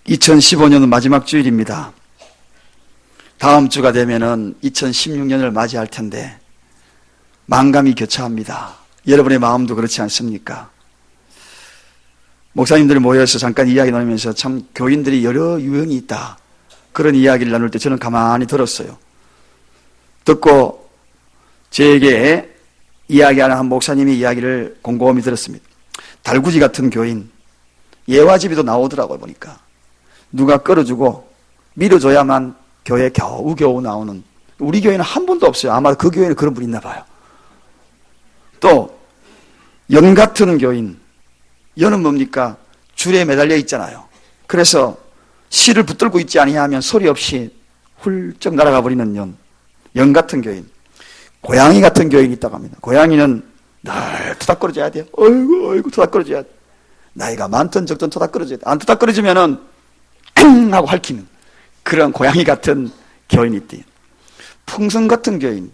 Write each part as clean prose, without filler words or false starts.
2015년은 마지막 주일입니다. 다음 주가 되면은 2016년을 맞이할 텐데 만감이 교차합니다. 여러분의 마음도 그렇지 않습니까? 목사님들이 모여서 잠깐 이야기 나누면서 참 교인들이 여러 유형이 있다, 그런 이야기를 나눌 때 저는 가만히 들었어요. 듣고 저에게 이야기하는 한 목사님의 이야기를 곰곰이 들었습니다. 달구지 같은 교인, 예화집에도 나오더라고요. 보니까 누가 끌어주고 밀어줘야만 교회 겨우겨우 나오는, 우리 교회는 한 분도 없어요. 아마 그 교회는 그런 분이 있나 봐요. 또 연 같은 교인, 연은 뭡니까? 줄에 매달려 있잖아요. 그래서 실을 붙들고 있지 아니하면 소리 없이 훌쩍 날아가 버리는 연 같은 교인. 고양이 같은 교인이 있다고 합니다. 고양이는 늘 토닥거려줘야 돼요. 어이구 토닥거려줘야 돼. 나이가 많든 적든 토닥거려줘야 돼. 안 토닥거려주면은 엥 하고 핥히는 그런 고양이 같은 교인이 있대요. 풍선 같은 교인.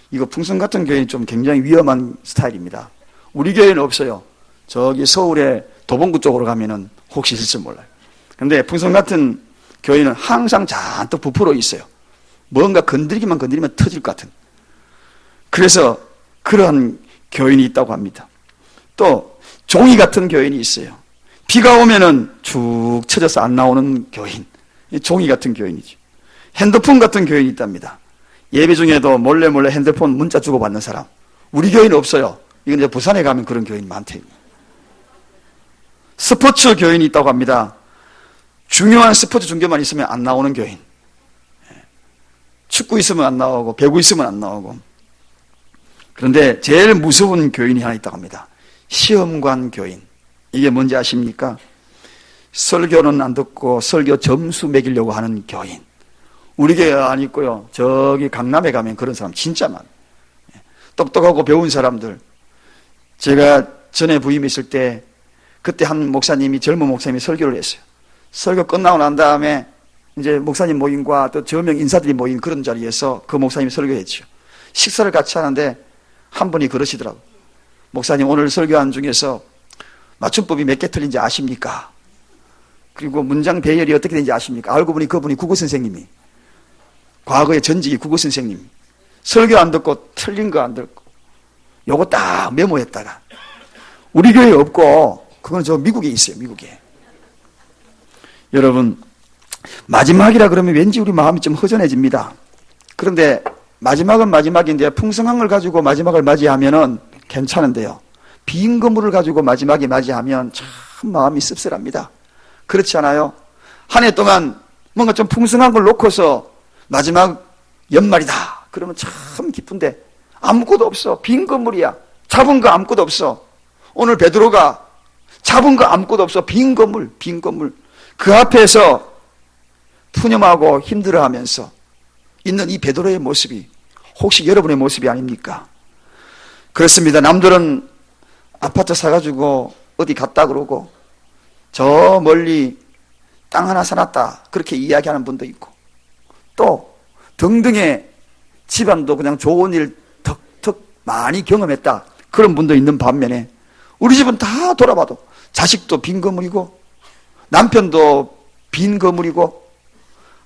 이거 풍선 같은 교인이 좀 굉장히 위험한 스타일입니다. 우리 교회는 없어요. 저기 서울의 도봉구 쪽으로 가면은 혹시 있을지 몰라요. 근데 풍선 같은 교인은 항상 잔뜩 부풀어 있어요. 뭔가 건드리기만 건드리면 터질 것 같은. 그래서 그러한 교인이 있다고 합니다. 또 종이 같은 교인이 있어요. 비가 오면은 축 쳐져서 안 나오는 교인. 종이 같은 교인이죠. 핸드폰 같은 교인이 있답니다. 예배 중에도 몰래 핸드폰 문자 주고받는 사람. 우리 교인은 없어요. 이건 이제 부산에 가면 그런 교인 많대요. 스포츠 교인이 있다고 합니다. 중요한 스포츠 중계만 있으면 안 나오는 교인. 축구 있으면 안 나오고 배구 있으면 안 나오고. 그런데 제일 무서운 교인이 하나 있다고 합니다. 시험관 교인. 이게 뭔지 아십니까? 설교는 안 듣고 설교 점수 매기려고 하는 교인. 우리 교회 안 있고요. 저기 강남에 가면 그런 사람 진짜 많아요. 똑똑하고 배운 사람들. 제가 전에 부임했을 때 그때 한 목사님이, 젊은 목사님이 설교를 했어요. 설교 끝나고 난 다음에 이제 목사님 모임과 또 저명 인사들이 모인 그런 자리에서 그 목사님이 설교했죠. 식사를 같이 하는데 한 분이 그러시더라고요. 목사님, 오늘 설교한 중에서 맞춤법이 몇 개 틀린지 아십니까? 그리고 문장 배열이 어떻게 되는지 아십니까? 알고 보니 그분이 국어선생님이, 과거의 전직이 국어선생님. 설교 안 듣고 틀린 거 안 듣고 요거 딱 메모했다가, 우리 교회에 없고 그건 저 미국에 있어요. 미국에. 여러분, 마지막이라 그러면 왠지 우리 마음이 좀 허전해집니다. 그런데 마지막은 마지막인데 풍성한 걸 가지고 마지막을 맞이하면은 괜찮은데요, 빈 건물을 가지고 마지막에 맞이하면 참 마음이 씁쓸합니다. 그렇지 않아요? 한 해 동안 뭔가 좀 풍성한 걸 놓고서 마지막 연말이다 그러면 참 기쁜데 아무것도 없어. 빈 건물이야. 잡은 거 아무것도 없어. 오늘 베드로가 잡은 거 아무것도 없어. 빈 건물. 그 앞에서 푸념하고 힘들어하면서 있는 이 베드로의 모습이 혹시 여러분의 모습이 아닙니까? 그렇습니다. 남들은 아파트 사가지고 어디 갔다 그러고 저 멀리 땅 하나 사놨다 그렇게 이야기하는 분도 있고, 또 등등의 집안도 그냥 좋은 일 턱턱 많이 경험했다 그런 분도 있는 반면에, 우리 집은 다 돌아봐도 자식도 빈 건물이고 남편도 빈 건물이고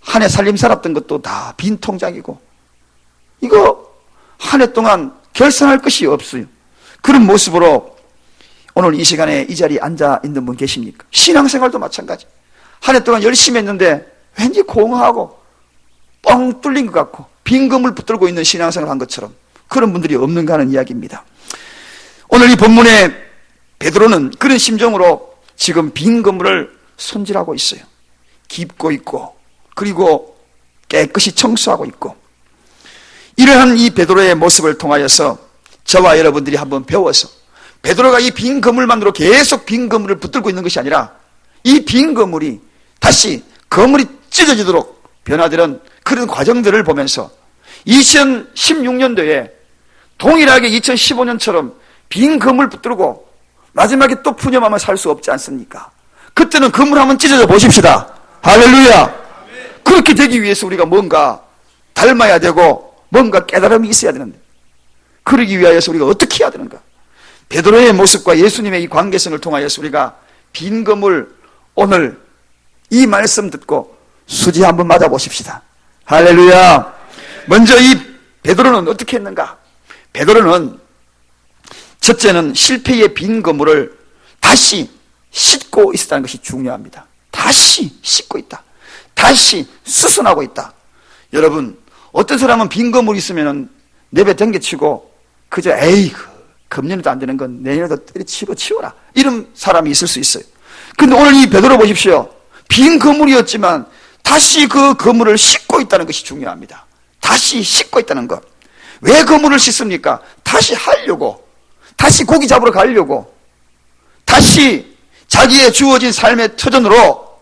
한 해 살림 살았던 것도 다 빈 통장이고, 이거 한 해 동안 결산할 것이 없어요. 그런 모습으로 오늘 이 시간에 이 자리에 앉아 있는 분 계십니까? 신앙생활도 마찬가지. 한 해 동안 열심히 했는데 왠지 공허하고 뻥 뚫린 것 같고 빈 건물 붙들고 있는 신앙생활을 한 것처럼 그런 분들이 없는가 하는 이야기입니다. 오늘 이 본문에 베드로는 그런 심정으로 지금 빈 건물을 손질하고 있어요. 깁고 있고 그리고 깨끗이 청소하고 있고, 이러한 이 베드로의 모습을 통하여서 저와 여러분들이 한번 배워서 베드로가 이 빈 건물만으로 계속 빈 건물을 붙들고 있는 것이 아니라 이 빈 건물이 다시 건물이 찢어지도록 변화되는 그런 과정들을 보면서 2016년도에 동일하게 2015년처럼 빈 건물 붙들고 마지막에 또 푸념하면 살 수 없지 않습니까? 그때는 건물 한번 찢어져 보십시다. 할렐루야. 그렇게 되기 위해서 우리가 뭔가 닮아야 되고 뭔가 깨달음이 있어야 되는데, 그러기 위하여서 우리가 어떻게 해야 되는가? 베드로의 모습과 예수님의 이 관계성을 통하여서 우리가 빈 건물, 오늘 이 말씀 듣고 수지 한번 맞아보십시다. 할렐루야. 먼저 이 베드로는 어떻게 했는가? 베드로는 첫째는 실패의 빈 그물을 다시 씻고 있었다는 것이 중요합니다. 다시 씻고 있다. 다시 수선하고 있다. 여러분, 어떤 사람은 빈 그물이 있으면 내뱉던게치고 그저 에이 금년에도 안 되는 건 내년에도 때려치고 치워라, 이런 사람이 있을 수 있어요. 근데 오늘 이 베드로 보십시오. 빈 그물이었지만 다시 그 그물을 씻고 있다는 것이 중요합니다. 다시 씻고 있다는 것. 왜 그물을 씻습니까? 다시 하려고, 다시 고기 잡으러 가려고, 다시 자기의 주어진 삶의 터전으로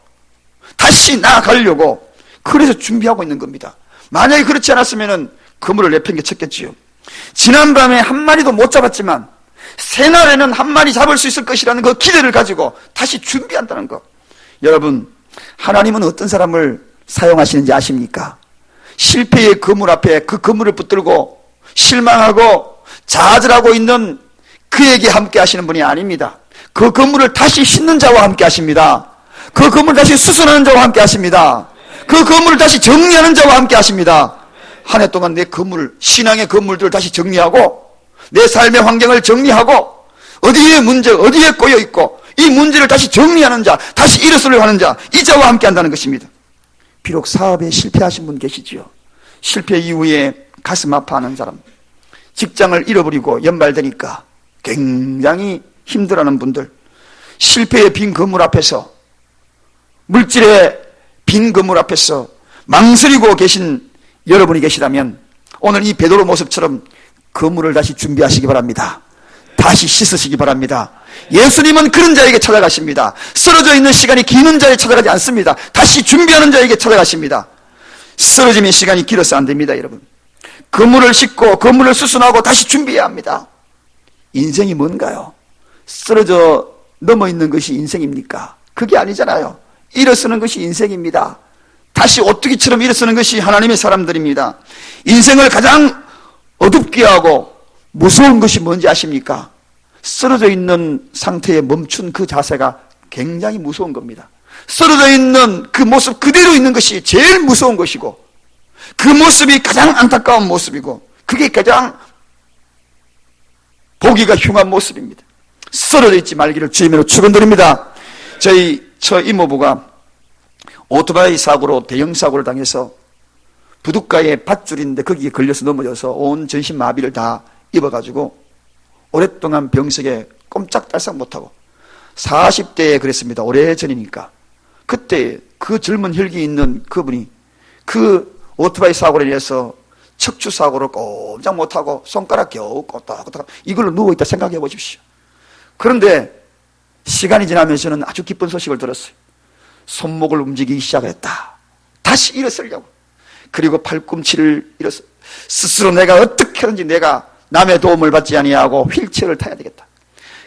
다시 나아가려고, 그래서 준비하고 있는 겁니다. 만약에 그렇지 않았으면 그물을 내팽개쳤겠지요. 지난밤에 한 마리도 못 잡았지만 새날에는 한 마리 잡을 수 있을 것이라는 그 기대를 가지고 다시 준비한다는 것. 여러분, 하나님은 어떤 사람을 사용하시는지 아십니까? 실패의 그물 앞에 그 그물을 붙들고 실망하고 좌절하고 있는 그에게 함께 하시는 분이 아닙니다. 그 그물을 다시 씻는 자와 함께 하십니다. 그 그물을 다시 수선하는 자와 함께 하십니다. 그 그물을 다시 정리하는 자와 함께 하십니다. 한 해 동안 내 그물, 신앙의 그물들을 다시 정리하고 내 삶의 환경을 정리하고 어디에 문제가 어디에 꼬여있고 이 문제를 다시 정리하는 자, 다시 일어서려고 하는 자, 이 자와 함께 한다는 것입니다. 비록 사업에 실패하신 분 계시지요. 실패 이후에 가슴 아파하는 사람, 직장을 잃어버리고 연말되니까 굉장히 힘들어하는 분들, 실패의 빈 그물 앞에서, 물질의 빈 그물 앞에서 망설이고 계신 여러분이 계시다면 오늘 이 베드로 모습처럼 그물을 다시 준비하시기 바랍니다. 다시 씻으시기 바랍니다. 예수님은 그런 자에게 찾아가십니다. 쓰러져 있는 시간이 기는 자에 찾아가지 않습니다. 다시 준비하는 자에게 찾아가십니다. 쓰러지면 시간이 길어서 안 됩니다, 여러분. 그물을 씻고 그물을 수순하고 다시 준비해야 합니다. 인생이 뭔가요? 쓰러져 넘어 있는 것이 인생입니까? 그게 아니잖아요. 일어서는 것이 인생입니다. 다시 오뚜기처럼 일어서는 것이 하나님의 사람들입니다. 인생을 가장 어둡게 하고 무서운 것이 뭔지 아십니까? 쓰러져 있는 상태에 멈춘 그 자세가 굉장히 무서운 겁니다. 쓰러져 있는 그 모습 그대로 있는 것이 제일 무서운 것이고, 그 모습이 가장 안타까운 모습이고, 그게 가장 보기가 흉한 모습입니다. 쓰러져 있지 말기를 주님으로 축원드립니다. 저 이모부가 오토바이 사고로 대형 사고를 당해서 부둣가에 밧줄인데 거기에 걸려서 넘어져서 온 전신 마비를 다 입어가지고 오랫동안 병석에 꼼짝달싹 못하고 40대에 그랬습니다. 오래전이니까. 그때 그 젊은 혈기 있는 그분이 그 오토바이 사고로 인해서 척추 사고로 꼼짝 못하고 손가락 겨우 꼬딱꼬딱 이걸로 누워있다 생각해 보십시오. 그런데 시간이 지나면서는 아주 기쁜 소식을 들었어요. 손목을 움직이기 시작했다. 다시 일어서려고. 그리고 팔꿈치를 일어서 스스로 내가 어떻게 하든지 내가 남의 도움을 받지 아니하고 휠체어를 타야 되겠다.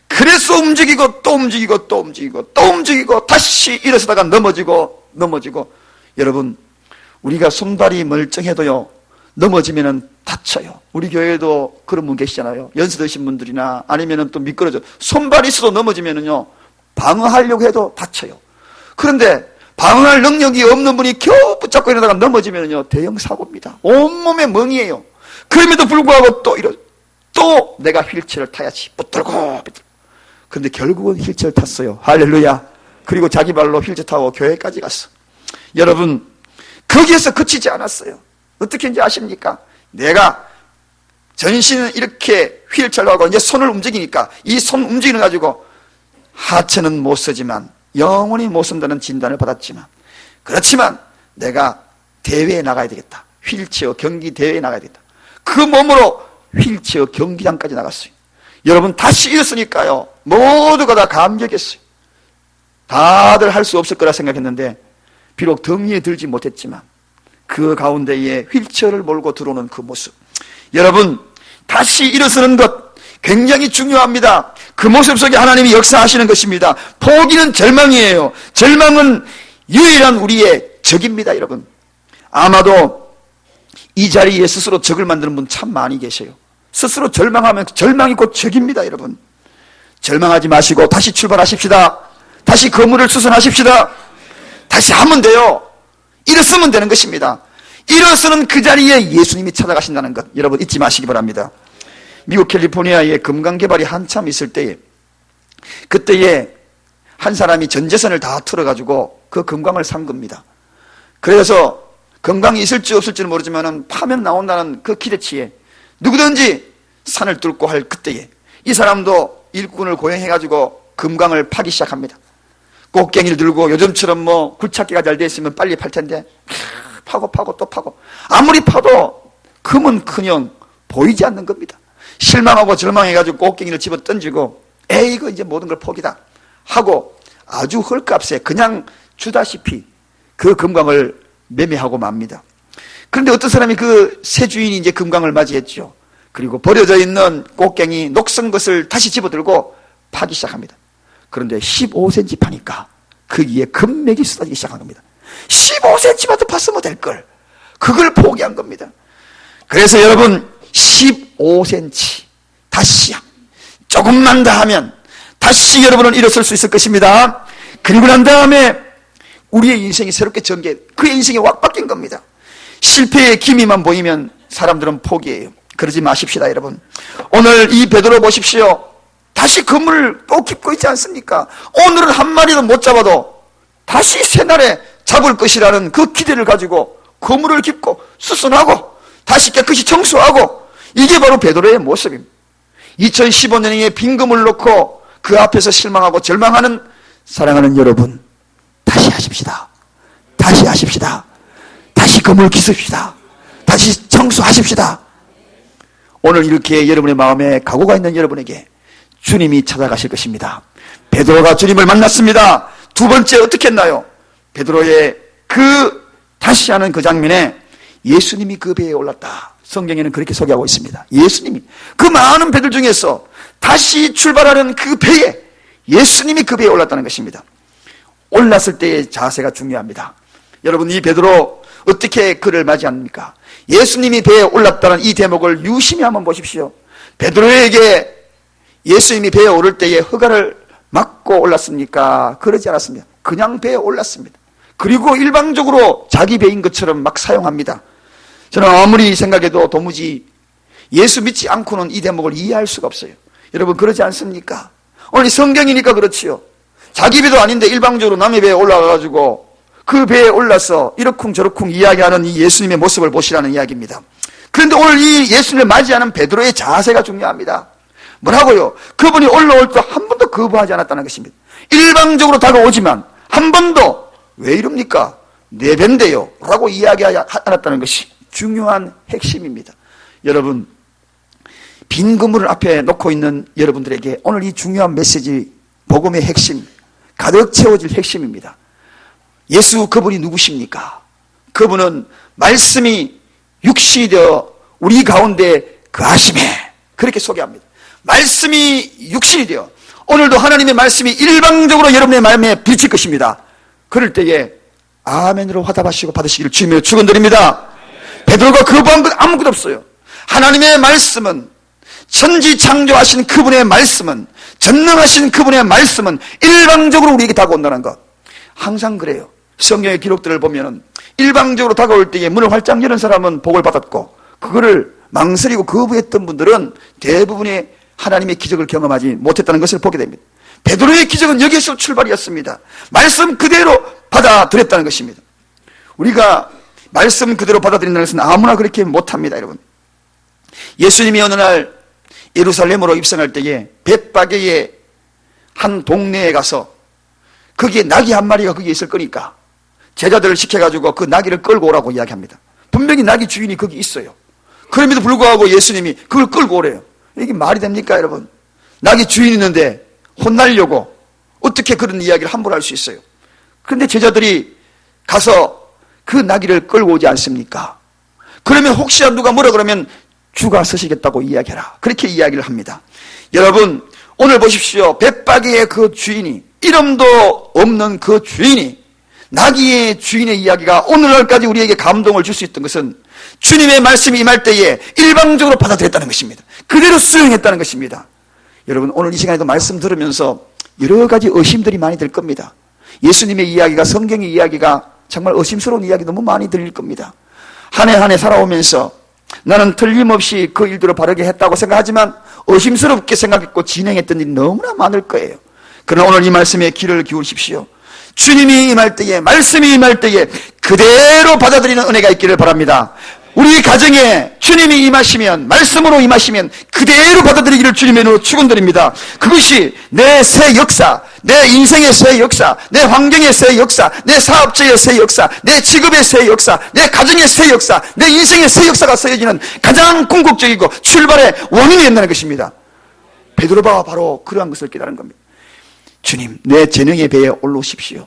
그래서 움직이고 또 움직이고 또 움직이고 또 움직이고 다시 일어서다가 넘어지고. 여러분, 우리가 손발이 멀쩡해도요 넘어지면은 다쳐요. 우리 교회에도 그런 분 계시잖아요. 연세 드신 분들이나 아니면은 또 미끄러져 손발이 있어도 넘어지면은요 방어하려고 해도 다쳐요. 그런데 방어할 능력이 없는 분이 겨우 붙잡고 일어나다가 넘어지면은요 대형 사고입니다. 온몸에 멍이에요. 그럼에도 불구하고 또 내가 휠체어를 타야지 붙들고. 그런데 결국은 휠체어를 탔어요. 할렐루야. 그리고 자기 발로 휠체어 타고 교회까지 갔어. 여러분, 거기에서 그치지 않았어요. 어떻게 인지 아십니까? 내가 전신은 이렇게 휠체어로 하고 이제 손을 움직이니까 이 손 움직이는 가지고 하체는 못 쓰지만 영원히 못 쓴다는 진단을 받았지만, 그렇지만 내가 대회에 나가야 되겠다. 휠체어 경기 대회에 나가야 되겠다. 그 몸으로 휠체어 경기장까지 나갔어요. 여러분, 다시 일었으니까요 모두가 다 감격했어요. 다들 할 수 없을 거라 생각했는데 비록 등 위에 들지 못했지만 그 가운데에 휠체어를 몰고 들어오는 그 모습, 여러분, 다시 일어서는 것 굉장히 중요합니다. 그 모습 속에 하나님이 역사하시는 것입니다. 포기는 절망이에요. 절망은 유일한 우리의 적입니다. 여러분, 아마도 이 자리에 스스로 적을 만드는 분 참 많이 계세요. 스스로 절망하면 절망이 곧 적입니다. 여러분, 절망하지 마시고 다시 출발하십시다. 다시 거물을 수선하십시다. 다시 하면 돼요. 일어서면 되는 것입니다. 일어서는 그 자리에 예수님이 찾아가신다는 것, 여러분 잊지 마시기 바랍니다. 미국 캘리포니아에 금강 개발이 한참 있을 때에, 그때에 한 사람이 전 재산을 다 털어가지고 그 금강을 산 겁니다. 그래서 금강이 있을지 없을지는 모르지만 파면 나온다는 그 기대치에 누구든지 산을 뚫고 할 그때에 이 사람도 일꾼을 고용해가지고 금강을 파기 시작합니다. 꽃갱이를 들고, 요즘처럼 뭐 굴착기가 잘 돼 있으면 빨리 팔 텐데 파고 또 파고, 아무리 파도 금은커녕 보이지 않는 겁니다. 실망하고 절망해가지고 꽃갱이를 집어 던지고, 에이 이거 이제 모든 걸 포기다 하고 아주 헐값에 그냥 주다시피 그 금강을 매매하고 맙니다. 그런데 어떤 사람이 그 새 주인이 이제 금강을 맞이했죠. 그리고 버려져 있는 꽃갱이 녹슨 것을 다시 집어들고 파기 시작합니다. 그런데 15cm 파니까 거기에 금맥이 쏟아지기 시작한 겁니다. 15cm만 팠으면 될 걸, 그걸 포기한 겁니다. 그래서 여러분 15cm 다시 조금만 더 하면 다시 여러분은 일어설 수 있을 것입니다. 그리고 난 다음에 우리의 인생이 새롭게 그의 인생이 확 바뀐 겁니다. 실패의 기미만 보이면 사람들은 포기해요. 그러지 마십시다, 여러분. 오늘 이 베드로 보십시오. 다시 그물을 또 깁고 있지 않습니까? 오늘은 한 마리도 못 잡아도 다시 새날에 잡을 것이라는 그 기대를 가지고 그물을 깁고 수선하고 다시 깨끗이 청소하고, 이게 바로 베드로의 모습입니다. 2015년에 빈 그물을 놓고 그 앞에서 실망하고 절망하는 사랑하는 여러분, 다시 하십시다. 다시 하십시다. 다시 그물 기습시다. 다시 청소하십시다. 오늘 이렇게 여러분의 마음에 각오가 있는 여러분에게 주님이 찾아가실 것입니다. 베드로가 주님을 만났습니다. 두 번째 어떻게 했나요? 베드로의 그 다시 하는 그 장면에 예수님이 그 배에 올랐다. 성경에는 그렇게 소개하고 있습니다. 예수님이 그 많은 배들 중에서 다시 출발하는 그 배에 예수님이 그 배에 올랐다는 것입니다. 올랐을 때의 자세가 중요합니다. 여러분, 이 베드로 어떻게 그를 맞이합니까? 예수님이 배에 올랐다는 이 대목을 유심히 한번 보십시오. 베드로에게 예수님이 배에 오를 때에 허가를 맞고 올랐습니까? 그러지 않았습니다. 그냥 배에 올랐습니다. 그리고 일방적으로 자기 배인 것처럼 막 사용합니다. 저는 아무리 생각해도 도무지 예수 믿지 않고는 이 대목을 이해할 수가 없어요. 여러분, 그러지 않습니까? 오늘 성경이니까 그렇지요. 자기 배도 아닌데 일방적으로 남의 배에 올라가가지고 그 배에 올라서 이러쿵저러쿵 이야기하는 이 예수님의 모습을 보시라는 이야기입니다. 그런데 오늘 이 예수님을 맞이하는 베드로의 자세가 중요합니다. 뭐라고요? 그분이 올라올 때 한 번도 거부하지 않았다는 것입니다. 일방적으로 다가오지만 한 번도 왜 이럽니까? 내 배인데요 라고 이야기하지 않았다는 것이 중요한 핵심입니다. 여러분, 빈 그물을 앞에 놓고 있는 여러분들에게 오늘 이 중요한 메시지, 복음의 핵심, 가득 채워질 핵심입니다. 예수, 그분이 누구십니까? 그분은 말씀이 육신이 되어 우리 가운데 거하심에, 그렇게 소개합니다. 말씀이 육신이 되어 오늘도 하나님의 말씀이 일방적으로 여러분의 마음에 비칠 것입니다. 그럴 때에 아멘으로 화답하시고 받으시기를 주님의 축원드립니다. 베드로가 거부한 것 아무것도 없어요. 하나님의 말씀은, 천지 창조하신 그분의 말씀은, 전능하신 그분의 말씀은 일방적으로 우리에게 다가온다는 것, 항상 그래요. 성경의 기록들을 보면은 일방적으로 다가올 때에 문을 활짝 여는 사람은 복을 받았고, 그거를 망설이고 거부했던 분들은 대부분의 하나님의 기적을 경험하지 못했다는 것을 보게 됩니다. 베드로의 기적은 여기에서 출발이었습니다. 말씀 그대로 받아들였다는 것입니다. 우리가 말씀 그대로 받아들인다는 것은 아무나 그렇게 못합니다, 여러분. 예수님이 어느 날 예루살렘으로 입성할 때에 벳바게의 한 동네에 가서 거기에 낙이 한 마리가 거기에 있을 거니까 제자들을 시켜가지고 그 나귀를 끌고 오라고 이야기합니다. 분명히 나귀 주인이 거기 있어요. 그럼에도 불구하고 예수님이 그걸 끌고 오래요. 이게 말이 됩니까, 여러분? 나귀 주인이 있는데 혼나려고 어떻게 그런 이야기를 함부로 할 수 있어요? 그런데 제자들이 가서 그 나귀를 끌고 오지 않습니까? 그러면 혹시나 누가 뭐라 그러면 주가 서시겠다고 이야기해라, 그렇게 이야기를 합니다. 여러분, 오늘 보십시오. 벳바게의 그 주인이, 이름도 없는 그 주인이, 나귀의 주인의 이야기가 오늘날까지 우리에게 감동을 줄 수 있던 것은 주님의 말씀이 임할 때에 일방적으로 받아들였다는 것입니다. 그대로 수용했다는 것입니다. 여러분, 오늘 이 시간에도 말씀 들으면서 여러 가지 의심들이 많이 들 겁니다. 예수님의 이야기가, 성경의 이야기가 정말 의심스러운 이야기 너무 많이 들릴 겁니다. 한 해 한 해 살아오면서 나는 틀림없이 그 일들을 바르게 했다고 생각하지만 의심스럽게 생각했고 진행했던 일이 너무나 많을 거예요. 그러나 오늘 이 말씀에 귀를 기울이십시오. 주님이 임할 때에, 말씀이 임할 때에 그대로 받아들이는 은혜가 있기를 바랍니다. 우리 가정에 주님이 임하시면, 말씀으로 임하시면 그대로 받아들이기를 주님의 이름으로 축원드립니다. 그것이 내 새 역사, 내 인생의 새 역사, 내 환경의 새 역사, 내 사업체의 새 역사, 내 직업의 새 역사, 내 가정의 새 역사, 내 인생의 새 역사가 쓰여지는 가장 궁극적이고 출발의 원인이 된다는 것입니다. 베드로가 바로 그러한 것을 깨달은 겁니다. 주님, 내 재능의 배에 올르십시오.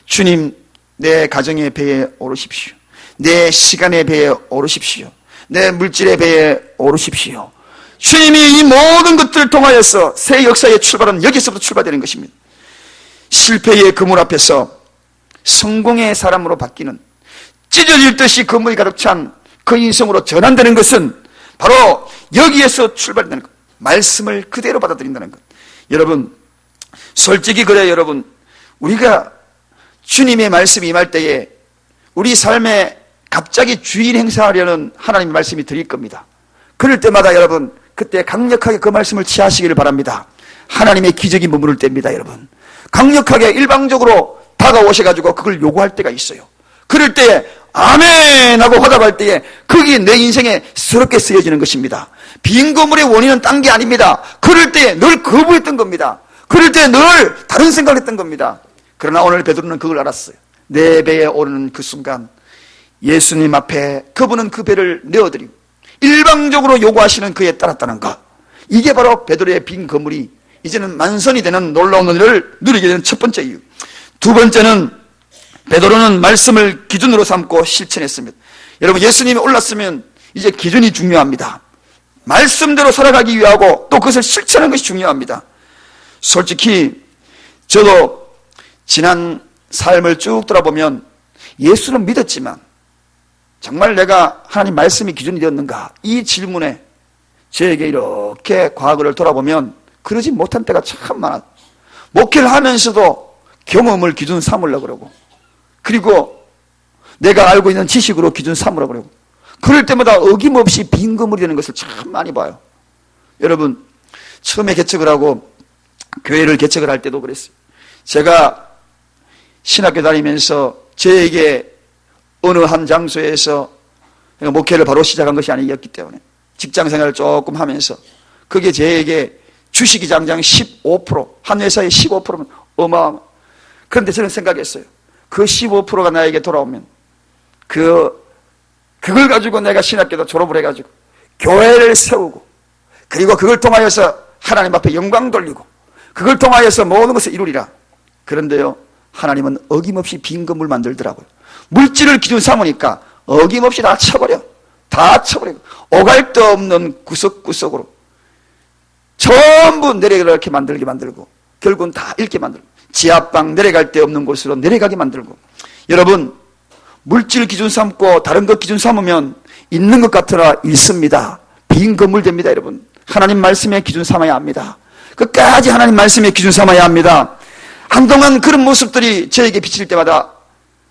주님, 내 가정의 배에 오르십시오. 내 시간의 배에 오르십시오. 내 물질의 배에 오르십시오. 주님이 이 모든 것들을 통하여서 새 역사의 출발은 여기서부터 출발되는 것입니다. 실패의 그물 앞에서 성공의 사람으로 바뀌는, 찢어질 듯이 그물이 가득 찬 그 인생으로 전환되는 것은 바로 여기에서 출발되는 것. 말씀을 그대로 받아들인다는 것. 여러분, 솔직히 그래요. 여러분, 우리가 주님의 말씀이 임할 때에 우리 삶에 갑자기 주인 행사하려는 하나님의 말씀이 드릴 겁니다. 그럴 때마다 여러분, 그때 강력하게 그 말씀을 취하시기를 바랍니다. 하나님의 기적이 머무를 때입니다. 여러분, 강력하게 일방적으로 다가오셔가지고 그걸 요구할 때가 있어요. 그럴 때 아멘 하고 화답할 때에 그게 내 인생에 새롭게 쓰여지는 것입니다. 빈 건물의 원인은 딴 게 아닙니다. 그럴 때 늘 거부했던 겁니다. 그럴 때 늘 다른 생각을 했던 겁니다. 그러나 오늘 베드로는 그걸 알았어요. 내 배에 오르는 그 순간 예수님 앞에 그분은 그 배를 내어드리고 일방적으로 요구하시는 그에 따랐다는 것. 이게 바로 베드로의 빈 건물이 이제는 만선이 되는 놀라운 은혜를 누리게 되는 첫 번째 이유. 두 번째는 베드로는 말씀을 기준으로 삼고 실천했습니다. 여러분, 예수님이 올랐으면 이제 기준이 중요합니다. 말씀대로 살아가기 위하고 또 그것을 실천하는 것이 중요합니다. 솔직히 저도 지난 삶을 쭉 돌아보면 예수는 믿었지만 정말 내가 하나님 말씀이 기준이 되었는가? 이 질문에 저에게 이렇게 과거를 돌아보면 그러지 못한 때가 참 많아. 목회를 하면서도 경험을 기준 삼으려고 그러고, 그리고 내가 알고 있는 지식으로 기준 삼으려고 그러고, 그럴 때마다 어김없이 빈 건물이 되는 것을 참 많이 봐요. 여러분, 처음에 개척을 하고 교회를 개척을 할 때도 그랬어요. 제가 신학교 다니면서 저에게 어느 한 장소에서 목회를 바로 시작한 것이 아니었기 때문에 직장생활을 조금 하면서 그게 저에게 주식이 장장 15%, 한 회사의 15%면 어마어마. 그런데 저는 생각했어요. 그 15%가 나에게 돌아오면 그걸 가지고 내가 신학교도 졸업을 해가지고 교회를 세우고, 그리고 그걸 통하여서 하나님 앞에 영광 돌리고, 그걸 통하여서 모든 것을 이루리라. 그런데요, 하나님은 어김없이 빈 건물 만들더라고요. 물질을 기준 삼으니까 어김없이 다 쳐버려. 다 쳐버리고 오갈 데 없는 구석구석으로 전부 내려가게 만들고 결국은 다 잃게 만들고, 지하방 내려갈 데 없는 곳으로 내려가게 만들고. 여러분, 물질 기준 삼고 다른 것 기준 삼으면 있는 것 같으나 잃습니다. 빈 건물 됩니다. 여러분, 하나님 말씀의 기준 삼아야 합니다. 끝까지 하나님 말씀의 기준 삼아야 합니다. 한동안 그런 모습들이 저에게 비칠 때마다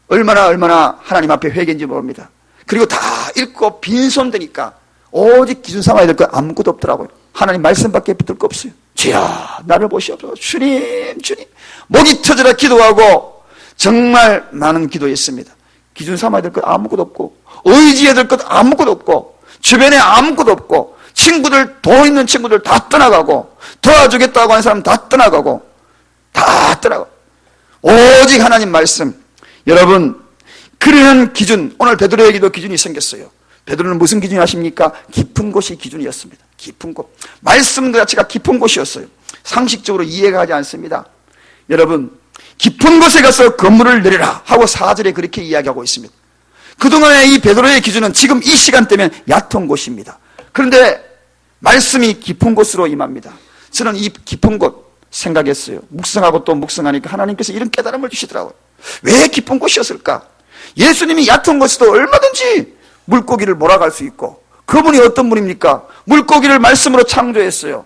얼마나 하나님 앞에 회개인지 모릅니다. 그리고 다 잃고 빈손 되니까 오직 기준 삼아야 될 거 아무것도 없더라고요. 하나님 말씀밖에 붙들 거 없어요. 주여, 나를 보시옵소서. 주님, 주님. 목이 터져라 기도하고 정말 많은 기도했습니다. 기준 삼아야 될 것 아무것도 없고, 의지해야 될 것 아무것도 없고, 주변에 아무것도 없고, 친구들, 돈 있는 친구들 다 떠나가고, 도와주겠다고 하는 사람 다 떠나가고, 오직 하나님 말씀. 여러분, 그러한 기준, 오늘 베드로에게도 기준이 생겼어요. 베드로는 무슨 기준이 아십니까? 깊은 곳이 기준이었습니다. 깊은 곳. 말씀 자체가 깊은 곳이었어요. 상식적으로 이해가 가지 않습니다. 여러분, 깊은 곳에 가서 건물을 내려라 하고 4절에 그렇게 이야기하고 있습니다. 그동안의 이 베드로의 기준은 지금 이 시간대면 얕은 곳입니다. 그런데 말씀이 깊은 곳으로 임합니다. 저는 이 깊은 곳 생각했어요. 묵상하고 또 묵상하니까 하나님께서 이런 깨달음을 주시더라고요. 왜 깊은 곳이었을까? 예수님이 얕은 곳에도 얼마든지 물고기를 몰아갈 수 있고, 그분이 어떤 분입니까? 물고기를 말씀으로 창조했어요.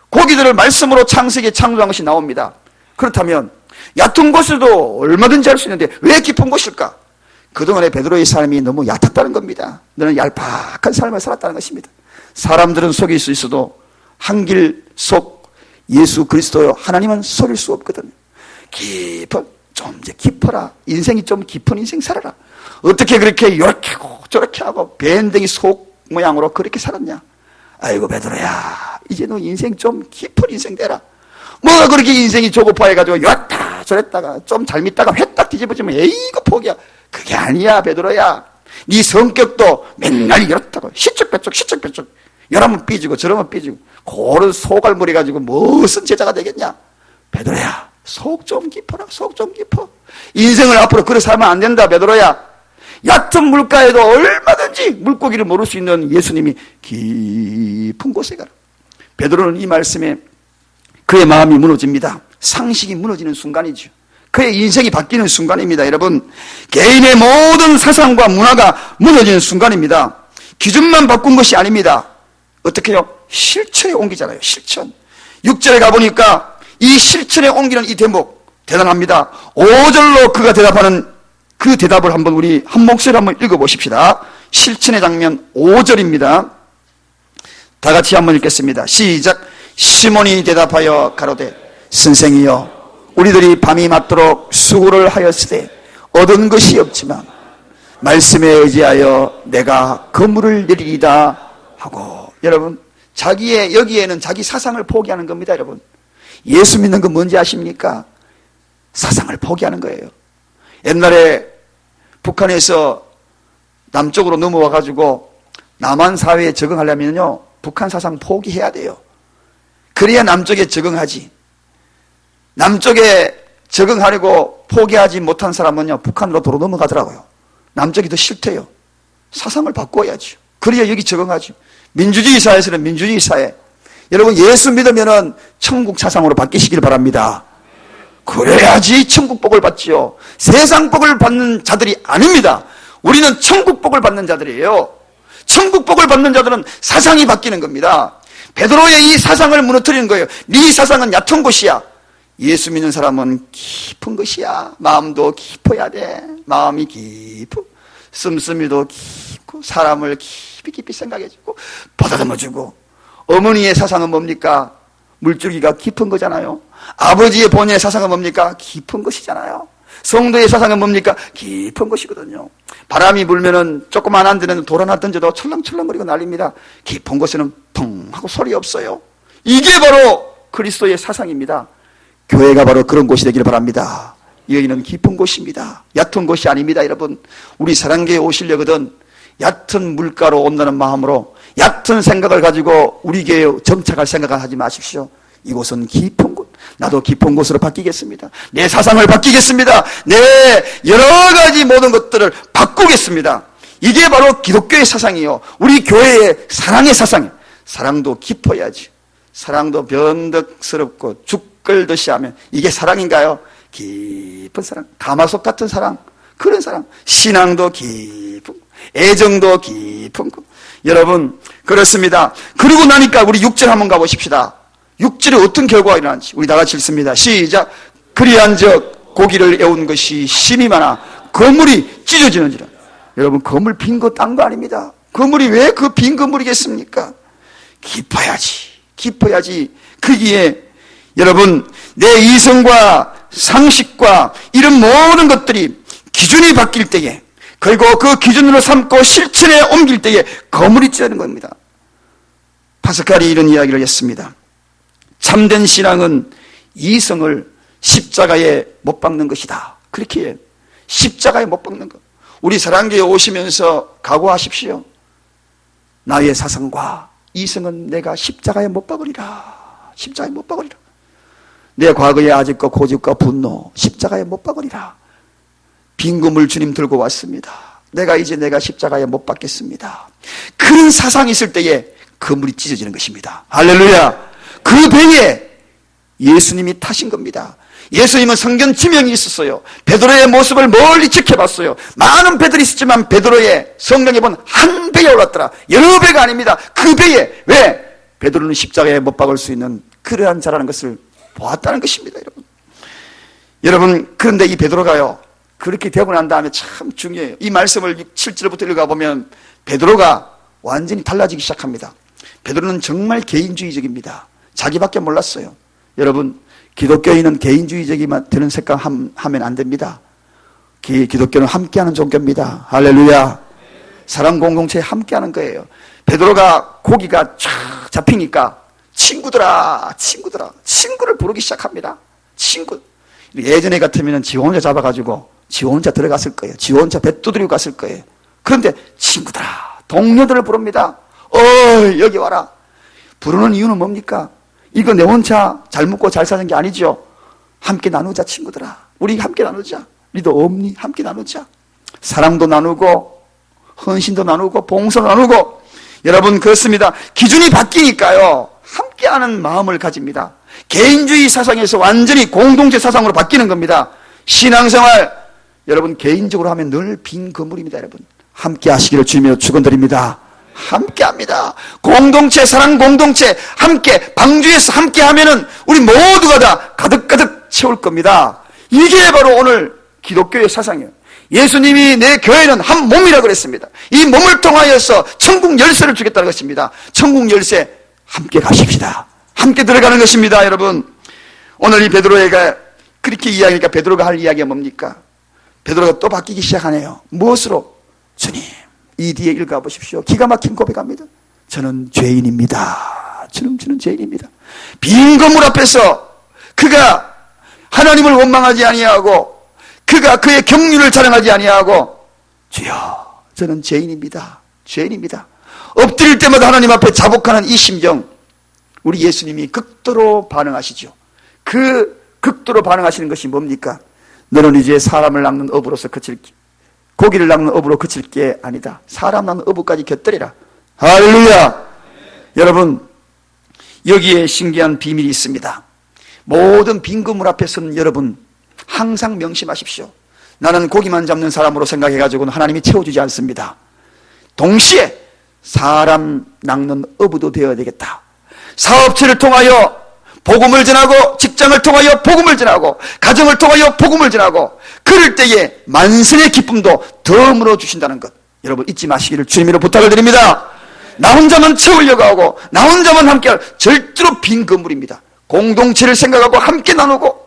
고기들을 말씀으로 창세기에 창조한 것이 나옵니다. 그렇다면 얕은 곳에도 얼마든지 할 수 있는데 왜 깊은 곳일까? 그동안에 베드로의 삶이 너무 얕았다는 겁니다. 너는 얄팍한 삶을 살았다는 것입니다. 사람들은 속일 수 있어도 한 길 속 예수 그리스도요 하나님은 속일 수 없거든요. 깊은, 좀 이제 깊어라. 인생이 좀 깊은 인생 살아라. 어떻게 그렇게 이렇게 하고 저렇게 하고 밴댕이 속 모양으로 그렇게 살았냐? 아이고 베드로야, 이제 너 인생 좀 깊은 인생 되라. 뭐가 그렇게 인생이 조급해가지고 이랬다 저랬다가 좀 잘 믿다가 회딱 뒤집어지면 에이거 포기야. 그게 아니야 베드로야. 네 성격도 맨날 이렇다고 시쩍빼쩍 이러면 삐지고 저러면 삐지고 그런 속을 무려가지고 무슨 제자가 되겠냐? 베드로야, 속 좀 깊어라. 속 좀 깊어. 인생을 앞으로 그렇게 살면 안 된다 베드로야. 얕은 물가에도 얼마든지 물고기를 모를 수 있는 예수님이 깊은 곳에 가라. 베드로는 이 말씀에 그의 마음이 무너집니다. 상식이 무너지는 순간이죠. 그의 인생이 바뀌는 순간입니다. 여러분, 개인의 모든 사상과 문화가 무너지는 순간입니다. 기준만 바꾼 것이 아닙니다. 어떻게 해요? 실천에 옮기잖아요. 실천. 6절에 가보니까 이 실천에 옮기는 이 대목 대단합니다. 5절로 그가 대답하는 그 대답을 한번 우리 한 목소리로 한번 읽어보십시다. 실천의 장면 5절입니다. 다 같이 한번 읽겠습니다. 시작. 시몬이 대답하여 가로되 선생이여 우리들이 밤이 맞도록 수고를 하였으되 얻은 것이 없지만 말씀에 의지하여 내가 그물을 내리리다 하고. 여러분, 자기의 여기에는 자기 사상을 포기하는 겁니다. 여러분, 예수 믿는 건 뭔지 아십니까? 사상을 포기하는 거예요. 옛날에 북한에서 남쪽으로 넘어와 가지고 남한 사회에 적응하려면요 북한 사상 포기해야 돼요. 그래야 남쪽에 적응하지. 남쪽에 적응하려고 포기하지 못한 사람은요 북한으로 도로 넘어가더라고요. 남쪽이 더 싫대요. 사상을 바꿔야죠. 그래야 여기 적응하죠. 민주주의 사회에서는 민주주의 사회. 여러분, 예수 믿으면은 천국 사상으로 바뀌시길 바랍니다. 그래야지 천국 복을 받지요. 세상 복을 받는 자들이 아닙니다. 우리는 천국 복을 받는 자들이에요. 천국 복을 받는 자들은 사상이 바뀌는 겁니다. 베드로의 이 사상을 무너뜨리는 거예요. 네 사상은 얕은 곳이야. 예수 믿는 사람은 깊은 것이야. 마음도 깊어야 돼. 마음이 깊고 씀씀이도 깊고 사람을 깊이 생각해주고 보다듬어주고. 어머니의 사상은 뭡니까? 물줄기가 깊은 거잖아요. 아버지의 본인의 사상은 뭡니까? 깊은 것이잖아요. 성도의 사상은 뭡니까? 깊은 것이거든요. 바람이 불면은 조그만한 데는 돌 하나 던져도 철렁철렁거리고 난립니다. 깊은 곳에는 펑 하고 소리 없어요. 이게 바로 그리스도의 사상입니다. 교회가 바로 그런 곳이 되기를 바랍니다. 여기는 깊은 곳입니다. 얕은 곳이 아닙니다. 여러분, 우리 사랑교회에 오시려거든 얕은 물가로 온다는 마음으로 얕은 생각을 가지고 우리 교회에 정착할 생각을 하지 마십시오. 이곳은 깊은 곳. 나도 깊은 곳으로 바뀌겠습니다. 내 사상을 바뀌겠습니다. 내 여러 가지 모든 것들을 바꾸겠습니다. 이게 바로 기독교의 사상이요. 우리 교회의 사랑의 사상이에요. 사랑도 깊어야지. 사랑도 변덕스럽고 죽걸듯이 하면 이게 사랑인가요? 깊은 사랑. 가마솥 같은 사랑. 그런 사랑. 신앙도 깊은, 애정도 깊은 거. 여러분, 그렇습니다. 그러고 나니까 우리 6절 한번 가보십시다. 6절에 어떤 결과가 일어나는지 우리 다 같이 읽습니다. 시작. 그리한즉 고기를 애운 것이 심이 많아 그물이 찢어지는지라. 여러분, 그물 빈 거 딴 거 아닙니다. 그물이 왜 그 빈 그물이겠습니까? 깊어야지. 거기에 여러분, 내 이성과 상식과 이런 모든 것들이 기준이 바뀔 때에, 그리고 그 기준으로 삼고 실천에 옮길 때에 거물이 찢어지는 겁니다. 파스칼이 이런 이야기를 했습니다. 참된 신앙은 이성을 십자가에 못 박는 것이다. 그렇게 해요. 십자가에 못 박는 것. 우리 사랑교회에 오시면서 각오하십시오. 나의 사상과 이성은 내가 십자가에 못 박으리라. 십자가에 못 박으리라. 내 과거의 아집과 고집과 분노 십자가에 못 박으리라. 빈 그물 주님 들고 왔습니다. 내가 십자가에 못 박겠습니다. 그런 사상이 있을 때에 그물이 찢어지는 것입니다. 할렐루야. 그 배에 예수님이 타신 겁니다. 예수님은 성경 지명이 있었어요. 베드로의 모습을 멀리 지켜봤어요. 많은 배들이 있었지만 베드로의 성경에 본 한 배에 올랐더라. 여러 배가 아닙니다. 그 배에. 왜? 베드로는 십자가에 못 박을 수 있는 그러한 자라는 것을 보았다는 것입니다. 여러분, 여러분, 그런데 이 베드로가요, 그렇게 되고 난 다음에 참 중요해요. 이 말씀을 7절부터 읽어보면 베드로가 완전히 달라지기 시작합니다. 베드로는 정말 개인주의적입니다. 자기밖에 몰랐어요. 여러분, 기독교인은 개인주의적이만 되는 생각하면 안 됩니다. 기독교는 함께하는 종교입니다. 할렐루야. 사람 공동체에 함께하는 거예요. 베드로가 고기가 쫙 잡히니까 친구를 부르기 시작합니다. 친구. 예전에 같으면 지 혼자 잡아가지고 지 혼자 들어갔을 거예요. 지 혼자 배 두드리고 갔을 거예요. 그런데 친구들아, 동료들을 부릅니다. 여기 와라. 부르는 이유는 뭡니까? 이거 내 혼자 잘 먹고 잘 사는 게 아니죠. 함께 나누자, 친구들아. 우리 함께 나누자. 우리도 없니? 함께 나누자. 사랑도 나누고 헌신도 나누고 봉사도 나누고. 여러분, 그렇습니다. 기준이 바뀌니까요, 함께하는 마음을 가집니다. 개인주의 사상에서 완전히 공동체 사상으로 바뀌는 겁니다. 신앙생활, 여러분, 개인적으로 하면 늘 빈 건물입니다. 여러분, 함께 하시기를 주님으로 축원드립니다. 함께 합니다. 공동체, 사랑 공동체, 함께, 방주에서 함께 하면은 우리 모두가 다 가득가득 채울 겁니다. 이게 바로 오늘 기독교의 사상이에요. 예수님이 내 교회는 한 몸이라 그랬습니다. 이 몸을 통하여서 천국 열쇠를 주겠다는 것입니다. 천국 열쇠, 함께 가십시다. 함께 들어가는 것입니다. 여러분, 오늘 이 베드로가 그렇게 이야기하니까 베드로가 할 이야기가 뭡니까? 베드로가 또 바뀌기 시작하네요. 무엇으로? 주님, 이 뒤에 읽어보십시오. 기가 막힌 고백합니다. 저는 죄인입니다. 저는 죄인입니다. 빈 건물 앞에서 그가 하나님을 원망하지 아니하고 그가 그의 경륜을 자랑하지 아니하고, 주여, 저는 죄인입니다. 죄인입니다. 엎드릴 때마다 하나님 앞에 자복하는 이 심정, 우리 예수님이 극도로 반응하시죠. 그 극도로 반응하시는 것이 뭡니까? 너는 이제 사람을 낚는 어부로서 고기를 낚는 어부로 그칠 게 아니다. 사람 낚는 어부까지 곁들이라. 할렐루야. 여러분, 여기에 신기한 비밀이 있습니다. 모든 빈 건물 앞에서는 여러분 항상 명심하십시오. 나는 고기만 잡는 사람으로 생각해가지고는 하나님이 채워주지 않습니다. 동시에 사람 낚는 어부도 되어야 되겠다. 사업체를 통하여 복음을 전하고, 직장을 통하여 복음을 전하고, 가정을 통하여 복음을 전하고, 그럴 때에 만선의 기쁨도 더 물어주신다는 것, 여러분 잊지 마시기를 주님으로 부탁을 드립니다. 나 혼자만 채우려고 하고 나 혼자만 함께할, 절대로 빈 건물입니다. 공동체를 생각하고 함께 나누고,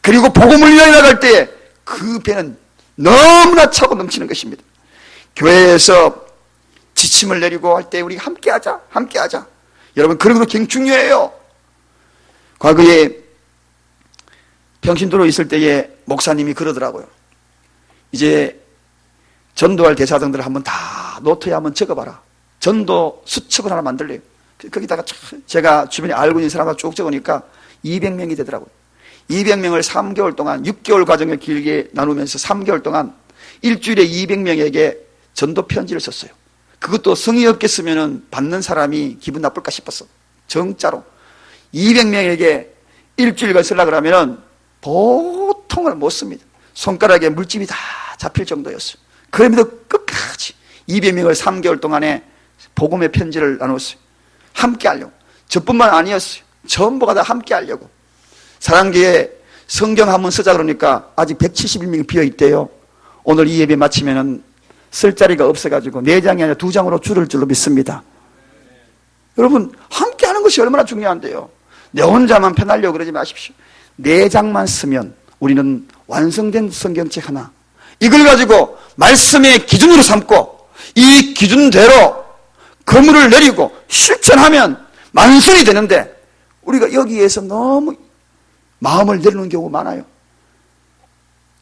그리고 복음을 위하여 나갈 때에 그 배는 너무나 차고 넘치는 것입니다. 교회에서 지침을 내리고 할 때 우리 함께하자. 여러분, 그런 것도 굉장히 중요해요. 과거에 평신도로 있을 때에 목사님이 그러더라고요. 이제 전도할 대사들을 한번 다 노트에 한번 적어봐라. 전도 수첩을 하나 만들래요. 거기다가 제가 주변에 알고 있는 사람과 쭉 적으니까 200명이 되더라고요. 200명을 3개월 동안, 6개월 과정을 길게 나누면서 3개월 동안 일주일에 200명에게 전도 편지를 썼어요. 그것도 성의 없게 쓰면 받는 사람이 기분 나쁠까 싶었어. 정자로 200명에게 일주일간 쓰려고 하면 보통을 못 씁니다. 손가락에 물집이 다 잡힐 정도였어요. 그럼에도 끝까지 200명을 3개월 동안에 복음의 편지를 나눴어요. 함께 하려고. 저뿐만 아니었어요. 전부가 다 함께 하려고. 사랑교회 성경 한번 쓰자 그러니까 아직 171명이 비어있대요. 오늘 이 예배 마치면은 쓸 자리가 없어가지고 4장이 아니라 2장으로 줄을 줄로 믿습니다. 여러분, 함께 하는 것이 얼마나 중요한데요. 내 혼자만 편하려고 그러지 마십시오. 4장만 쓰면 우리는 완성된 성경책 하나, 이걸 가지고 말씀의 기준으로 삼고 이 기준대로 건물을 내리고 실천하면 만선이 되는데, 우리가 여기에서 너무 마음을 내려놓는 경우가 많아요.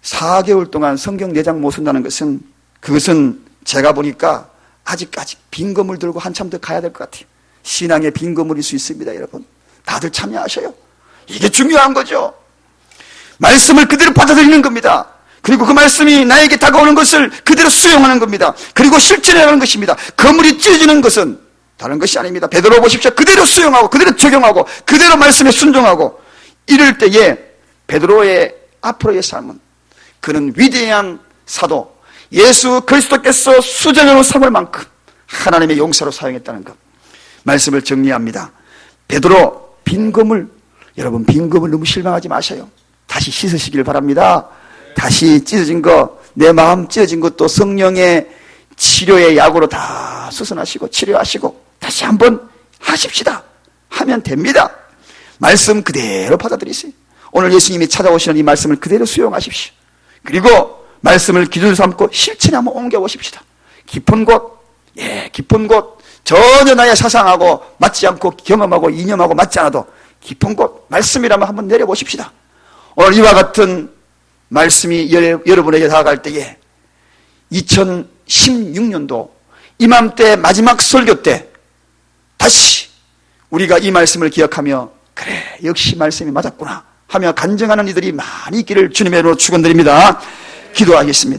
4개월 동안 성경 4장 못 쓴다는 것은, 그것은 제가 보니까 아직까지 빈 건물 들고 한참 더 가야 될 것 같아요. 신앙의 빈 건물일 수 있습니다. 여러분, 다들 참여하셔요. 이게 중요한 거죠. 말씀을 그대로 받아들이는 겁니다. 그리고 그 말씀이 나에게 다가오는 것을 그대로 수용하는 겁니다. 그리고 실천하는 것입니다. 건물이 찢어지는 것은 다른 것이 아닙니다. 베드로 보십시오. 그대로 수용하고 그대로 적용하고 그대로 말씀에 순종하고, 이럴 때에 베드로의 앞으로의 삶은, 그는 위대한 사도 예수 그리스도께서 수장으로 삼을 만큼 하나님의 용사로 사용했다는 것, 말씀을 정리합니다. 베드로 빈 건물, 여러분 빈 건물 너무 실망하지 마셔요. 다시 씻으시길 바랍니다. 다시 찢어진 거, 내 마음 찢어진 것도 성령의 치료의 약으로 다 수선하시고 치료하시고 다시 한번 하십시다. 하면 됩니다. 말씀 그대로 받아들이세요. 오늘 예수님이 찾아오시는 이 말씀을 그대로 수용하십시오. 그리고 말씀을 기준으로 삼고 실천에 한번 옮겨보십시다. 깊은 곳, 깊은 곳, 전혀 나의 사상하고 맞지 않고 경험하고 이념하고 맞지 않아도 깊은 곳, 말씀이라면 한번 내려보십시다. 오늘 이와 같은 말씀이 여러분에게 다가갈 때에 2016년도 이맘때 마지막 설교 때 다시 우리가 이 말씀을 기억하며 그래 역시 말씀이 맞았구나 하며 간증하는 이들이 많이 있기를 주님의 이름으로 축원드립니다. 기도하겠습니다.